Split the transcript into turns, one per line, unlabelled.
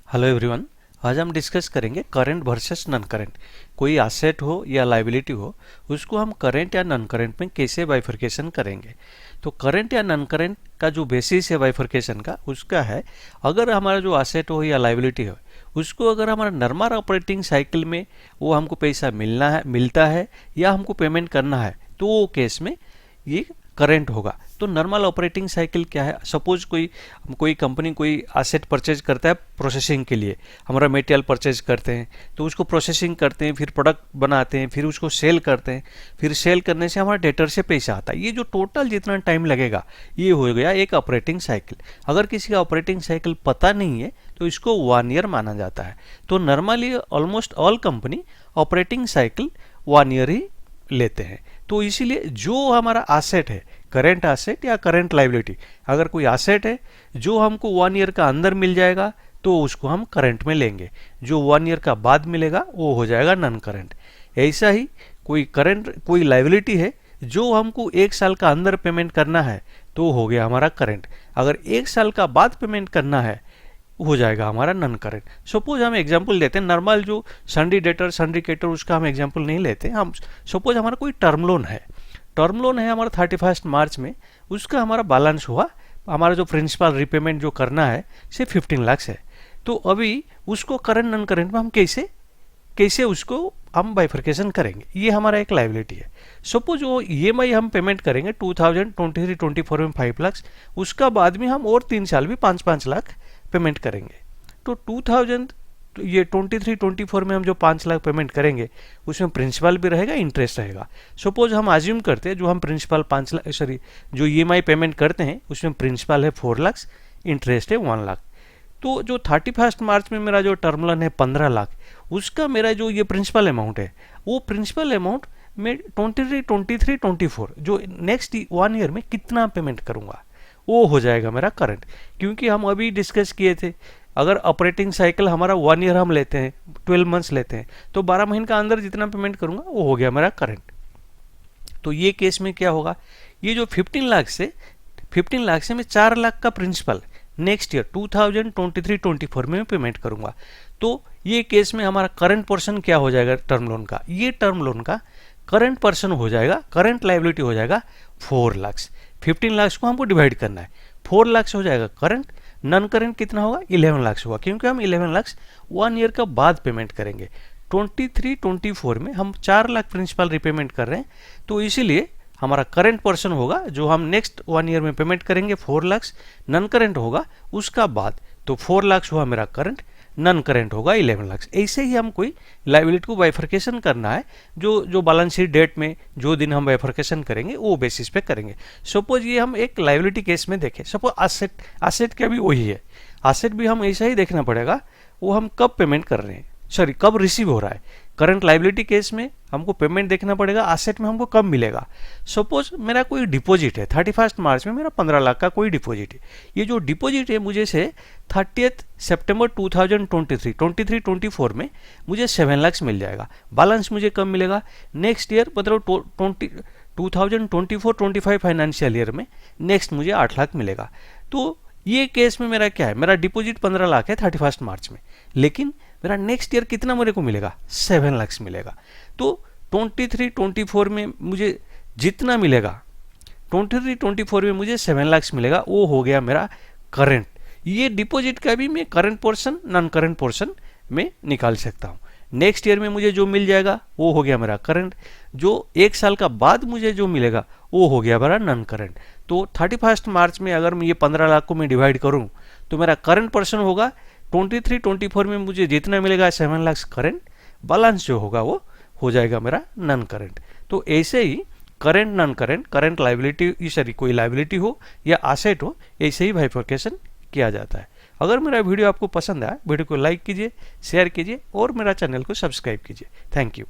Hello everyone. आज हम discuss करेंगे करंट वर्सेस नॉन करंट। कोई एसेट हो या लायबिलिटी हो, उसको हम करंट या नॉन करंट में कैसे बाइफरकेशन करेंगे। तो करंट या नॉन करंट का जो बेसिस है बाइफरकेशन का, उसका है अगर हमारा जो एसेट हो या लायबिलिटी हो, उसको अगर हमारा नॉर्मल ऑपरेटिंग साइकिल में वो हमको पैसा मिलता है या हमको पेमेंट करना है, तो वो केस में ये करंट होगा। तो नॉर्मल ऑपरेटिंग साइकिल क्या है, सपोज कोई कंपनी कोई एसेट परचेज करता है प्रोसेसिंग के लिए, हमारा मटेरियल परचेज करते हैं तो उसको प्रोसेसिंग करते हैं, फिर प्रोडक्ट बनाते हैं, फिर उसको सेल करते हैं, फिर सेल करने से हमारा डेटर से पैसा आता है। ये जो टोटल जितना टाइम लगेगा ये हो गया एक ऑपरेटिंग साइकिल। अगर किसी का ऑपरेटिंग साइकिल पता नहीं है तो इसको 1 ईयर माना जाता है। तो normally almost all company operating cycle 1 year ही लेते हैं। तो इसीलिए जो हमारा एसेट है, करंट एसेट या करंट लायबिलिटी, अगर कोई एसेट है जो हमको 1 ईयर का अंदर मिल जाएगा तो उसको हम करंट में लेंगे, जो 1 ईयर का बाद मिलेगा वो हो जाएगा नॉन करंट। ऐसा ही कोई लायबिलिटी है जो हमको 1 साल का अंदर पेमेंट करना है तो हो गया हमारा करंट। अगर 1 साल का बाद पेमेंट करना है हो जाएगा हमारा नॉन करंट। सपोज हम एग्जांपल लेते हैं, नॉर्मल जो सन्डी डेटर सन्डी क्रेडिटर उसका हम एग्जांपल नहीं लेते। हम सपोज हमारा कोई टर्म लोन है हमारा 31 मार्च में, उसका हमारा बैलेंस हुआ, हमारा जो प्रिंसिपल रिपेमेंट जो करना है से 15 लाख है। तो अभी उसको करंट नॉन करंट में हम कैसे उसको हम बाइफरकेशन करेंगे, ये हमारा एक लायबिलिटी है। सपोज वो EMI हम पेमेंट करेंगे 2023-24 में 5 लाख, उसका बाद में हम और 3 साल भी 5-5 लाख पेमेंट करेंगे। तो 2023-24 में हम जो 5 लाख पेमेंट करेंगे उसमें प्रिंसिपल भी रहेगा, इंटरेस्ट रहेगा। सपोज हम अज्यूम करते हैं जो हम प्रिंसिपल 5 लाख जो EMI पेमेंट करते हैं उसमें प्रिंसिपल है 4 लाख, इंटरेस्ट है 1 लाख। तो जो 31 मार्च में मेरा जो टर्म लोन है 15 लाख, उसका मेरा जो ये प्रिंसिपल अमाउंट है, वो प्रिंसिपल अमाउंट में 23-24 जो नेक्स्ट 1 ईयर में कितना पेमेंट करूंगा वो हो जाएगा मेरा करंट। क्योंकि हम अभी डिस्कस किए थे अगर ऑपरेटिंग साइकिल हमारा 1 ईयर हम लेते हैं, 12 मंथ्स लेते हैं, तो 12 महीने का अंदर जितना पेमेंट करूंगा वो हो गया मेरा करंट। तो ये केस में क्या होगा, ये जो 15 लाख से मैं 4 लाख का प्रिंसिपल नेक्स्ट ईयर 2023-24 में पेमेंट करूंगा। तो ये केस में हमारा करंट पोर्शन क्या हो जाएगा टर्म लोन का, ये टर्म लोन का करंट पर्सन हो जाएगा, करंट लायबिलिटी हो जाएगा 4 लाख। 15 लाख को हमको डिवाइड करना है, 4 लाख हो जाएगा करंट, नॉन करंट कितना होगा 11 लाख होगा, क्योंकि हम 11 लाख 1 ईयर का बाद पेमेंट करेंगे। 23-24 में हम 4 लाख प्रिंसिपल रिपेमेंट कर रहे हैं, तो इसीलिए हमारा करंट पर्सन होगा जो हम नेक्स्ट 1 ईयर में पेमेंट करेंगे 4 लाख, नॉन करंट होगा उसका बाद, तो 4 लाख हुआ मेरा करंट, नॉन करंट होगा 11 लाख। ऐसे ही हम कोई लायबिलिटी को बाइफरकेशन करना है, जो बैलेंस शीट डेट में जो दिन हम बाइफरकेशन करेंगे वो बेसिस पे करेंगे। सपोज ये हम एक लायबिलिटी केस में देखें, सपोज एसेट का भी वही है, एसेट भी हम ऐसा ही देखना पड़ेगा वो हम कब पेमेंट कर रहे हैं, सॉरी कब रिसीव हो रहा है। करंट लायबिलिटी केस में हमको पेमेंट देखना पड़ेगा, एसेट में हमको कब मिलेगा। सपोज मेरा कोई डिपॉजिट है 31 मार्च में मेरा 15 लाख का कोई डिपॉजिट है, ये जो डिपॉजिट है मुझे से 30 सितंबर 2023-24 में मुझे 7 लाख मिल जाएगा। बैलेंस मुझे कब मिलेगा, नेक्स्ट ईयर मतलब 2024-25 फाइनेंशियल ईयर में नेक्स्ट मुझे 8 लाख मिलेगा। तो ये केस में मेरा क्या है, मेरा डिपॉजिट 15 लाख है 31 मार्च में, लेकिन मेरा नेक्स्ट ईयर कितना मेरे को मिलेगा 7 लाख मिलेगा। तो 23-24 में मुझे जितना मिलेगा 23-24 में मुझे 7 लाख मिलेगा, वो हो गया मेरा करंट। ये डिपॉजिट का भी मैं current portion non current portion में निकाल सकता हूँ। नेक्स्ट ईयर में मुझे जो मिल जाएगा वो हो गया मेरा करंट, जो 1 साल का बाद मुझे जो मिलेगा वो हो गया मेरा नॉन करंट। तो 31 मार्च में अगर मैं ये 15 लाख को मैं डिवाइड करूँ तो मेरा करंट पर्सन होगा 23-24 में मुझे जितना मिलेगा 7 लाख करंट, बैलेंस जो होगा वो हो जाएगा मेरा नॉन करंट। तो ऐसे ही current non current, current liability sorry कोई लायबिलिटी हो या एसेट हो, ऐसे ही बाइफरकेशन किया जाता है। अगर मेरा वीडियो आपको पसंद आया, वीडियो को लाइक कीजिए, शेयर कीजिए और मेरा चैनल को सब्सक्राइब कीजिए। Thank you.